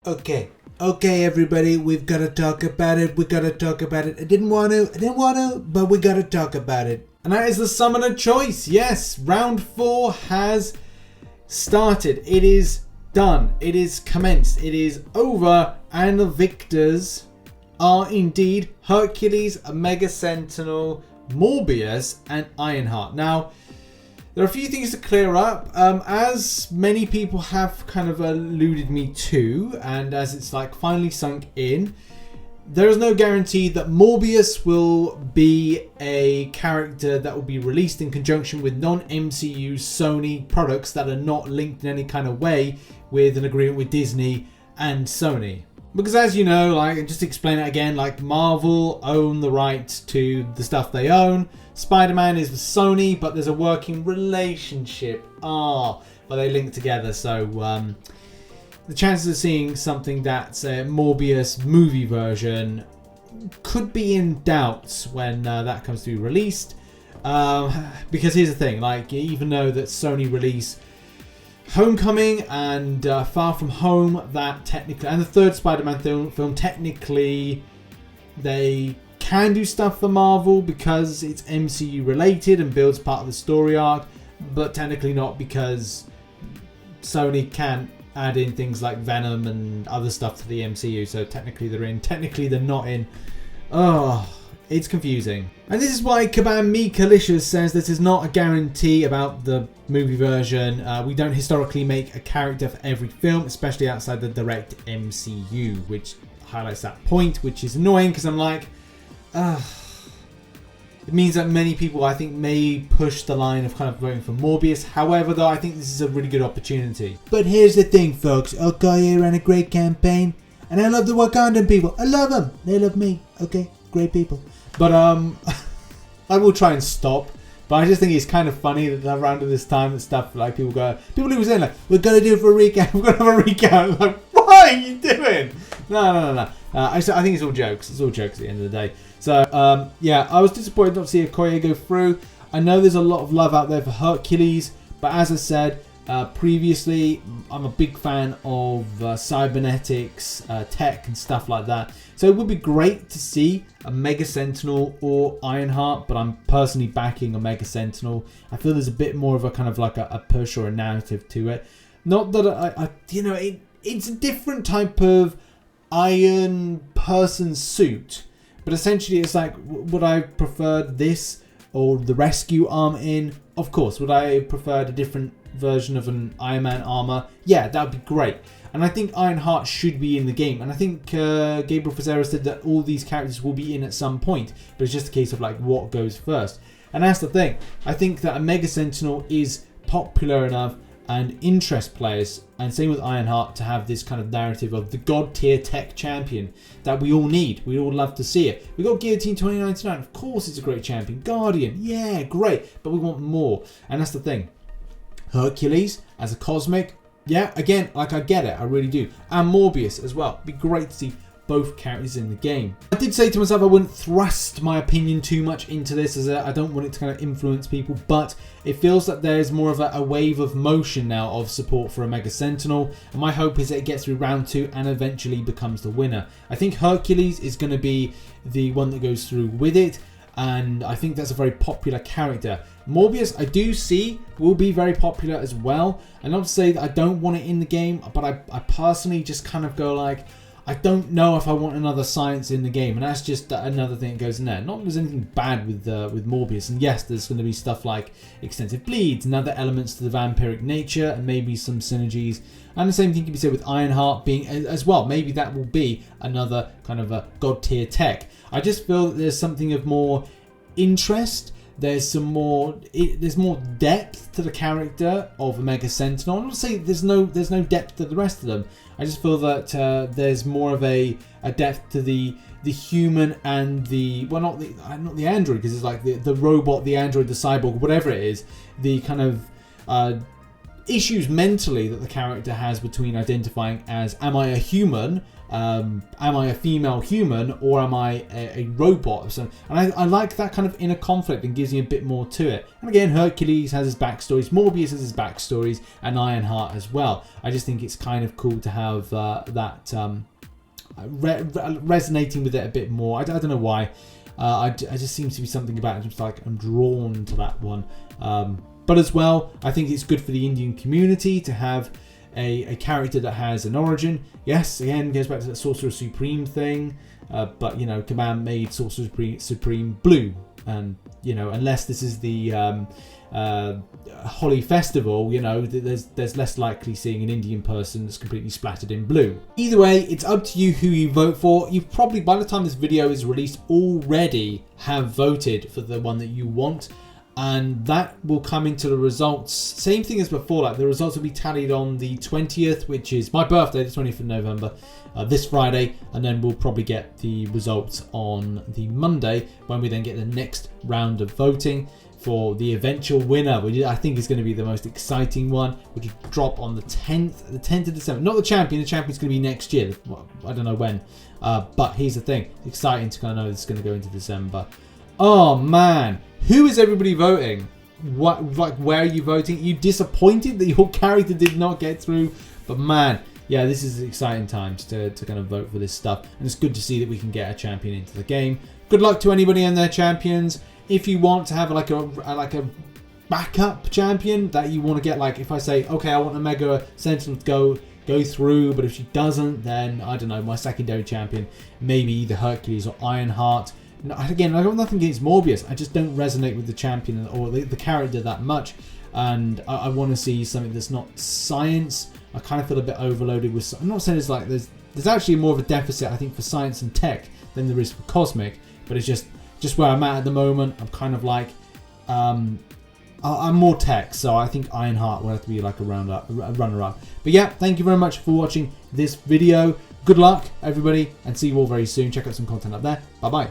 Okay, everybody, we've got to talk about it. I didn't want to, but we got to talk about it. And that is the Summoner choice. Yes, round 4 has started. It is done. It is commenced. It is over. And the victors are indeed Hercules, Mega Sentinel, Morbius, and Ironheart. Now, there are a few things to clear up, as many people have kind of alluded me to, and as it's like finally sunk in, there is no guarantee that Morbius will be a character that will be released in conjunction with non-MCU Sony products that are not linked in any kind of way with an agreement with Disney and Sony. Because as you know, like, just to explain it again, like Marvel own the rights to the stuff they own. Spider-Man is with Sony, but there's a working relationship. But they link together. So the chances of seeing something that's a Morbius movie version could be in doubt when that comes to be released. Because here's the thing, like, even though that Sony release Homecoming and Far From Home, that technically, and the third Spider-Man film, technically they can do stuff for Marvel because it's MCU related and builds part of the story arc, but technically not because Sony can't add in things like Venom and other stuff to the MCU. So technically they're in, technically they're not in. It's confusing. And this is why Kabam Me Kalicious says this is not a guarantee about the movie version. We don't historically make a character for every film, especially outside the direct MCU, which highlights that point, which is annoying because I'm like, it means that many people, I think, may push the line of kind of voting for Morbius. However, though, I think this is a really good opportunity. But here's the thing, folks. Okoye ran a great campaign, and I love the Wakandan people. I love them. They love me. Okay, great people. But I will try and stop. But I just think it's kind of funny that around at this time and stuff, like people who were saying like, we're gonna do it for a recount. We're gonna have a recount. Like, what are you doing? No. I think it's all jokes. It's all jokes at the end of the day. So yeah, I was disappointed not to see Okoye go through. I know there's a lot of love out there for Hercules, but as I said previously, I'm a big fan of cybernetics, tech and stuff like that. So it would be great to see a Mega Sentinel or Ironheart, but I'm personally backing a Mega Sentinel. I feel there's a bit more of a kind of like a push or a narrative to it. Not that it's a different type of Iron Person suit, but essentially it's like, would I prefer this or the rescue arm in? Of course. Would I prefer a different version of an Iron Man armor? Yeah, that would be great. And I think Ironheart should be in the game. And I think Gabriel Fazera said that all these characters will be in at some point. But it's just a case of like what goes first. And that's the thing. I think that a Mega Sentinel is popular enough and interest players, and same with Ironheart, to have this kind of narrative of the god tier tech champion that we all need. We all love to see it. We got Guillotine 2099. Of course it's a great champion. Guardian, yeah, great. But we want more. And that's the thing. Hercules as a cosmic, yeah, again, like, I get it, I really do. And Morbius as well. It'd be great to see both characters in the game. I did say to myself I wouldn't thrust my opinion too much into this, as I don't want it to kind of influence people, but it feels that there's more of a wave of motion now of support for a Mega Sentinel, and my hope is that it gets through round 2 and eventually becomes the winner. I think Hercules is going to be the one that goes through with it, and I think that's a very popular character. Morbius, I do see, will be very popular as well. And not to say that I don't want it in the game, but I personally just kind of go like, I don't know if I want another science in the game, and that's just another thing that goes in there. Not that there's anything bad with Morbius, and yes, there's going to be stuff like extensive bleeds and other elements to the vampiric nature, and maybe some synergies. And the same thing can be said with Ironheart being as well. Maybe that will be another kind of a god tier tech. I just feel that there's something of more interest. There's more depth to the character of a Mega Sentinel. I'm not saying there's no depth to the rest of them. I just feel that there's more of a depth to the human and the, well, not the android, because it's like the robot, the android, the cyborg, whatever it is, the kind of issues mentally that the character has between identifying as, am I a human, am I a female human, or am I a robot? So, and I like that kind of inner conflict and gives you a bit more to it. And again, Hercules has his backstories, Morbius has his backstories, and Ironheart as well. I just think it's kind of cool to have that resonating with it a bit more. I don't know why. I just seems to be something about it, just like I'm drawn to that one. But as well, I think it's good for the Indian community to have a character that has an origin. Yes, again, goes back to that Sorcerer Supreme thing. But, you know, Command made Sorcerer Supreme blue. And, you know, unless this is the Holi Festival, you know, there's less likely seeing an Indian person that's completely splattered in blue. Either way, it's up to you who you vote for. You've probably, by the time this video is released, already have voted for the one that you want. And that will come into the results. Same thing as before, like the results will be tallied on the 20th, which is my birthday, the 20th of November, this Friday. And then we'll probably get the results on the Monday, when we then get the next round of voting for the eventual winner, which I think is going to be the most exciting one, which will drop on the 10th of December. Not the champion's going to be next year. I don't know when. But here's the thing. It's exciting to kind of know it's going to go into December. Oh, man. Who is everybody voting? What, like, where are you voting? Are you disappointed that your character did not get through? But man, yeah, this is exciting times to kind of vote for this stuff. And it's good to see that we can get a champion into the game. Good luck to anybody and their champions. If you want to have like a backup champion that you want to get, like if I say, okay, I want a Mega Sentinel to go through, but if she doesn't, then I don't know, my secondary champion, maybe either Hercules or Ironheart. Again, I got nothing against Morbius. I just don't resonate with the champion or the character that much. And I want to see something that's not science. I kind of feel a bit overloaded with... I'm not saying it's like... There's actually more of a deficit, I think, for science and tech than there is for cosmic. But it's just where I'm at the moment. I'm kind of like... I'm more tech, so I think Ironheart will have to be like a runner-up. But yeah, thank you very much for watching this video. Good luck, everybody, and see you all very soon. Check out some content up there. Bye-bye.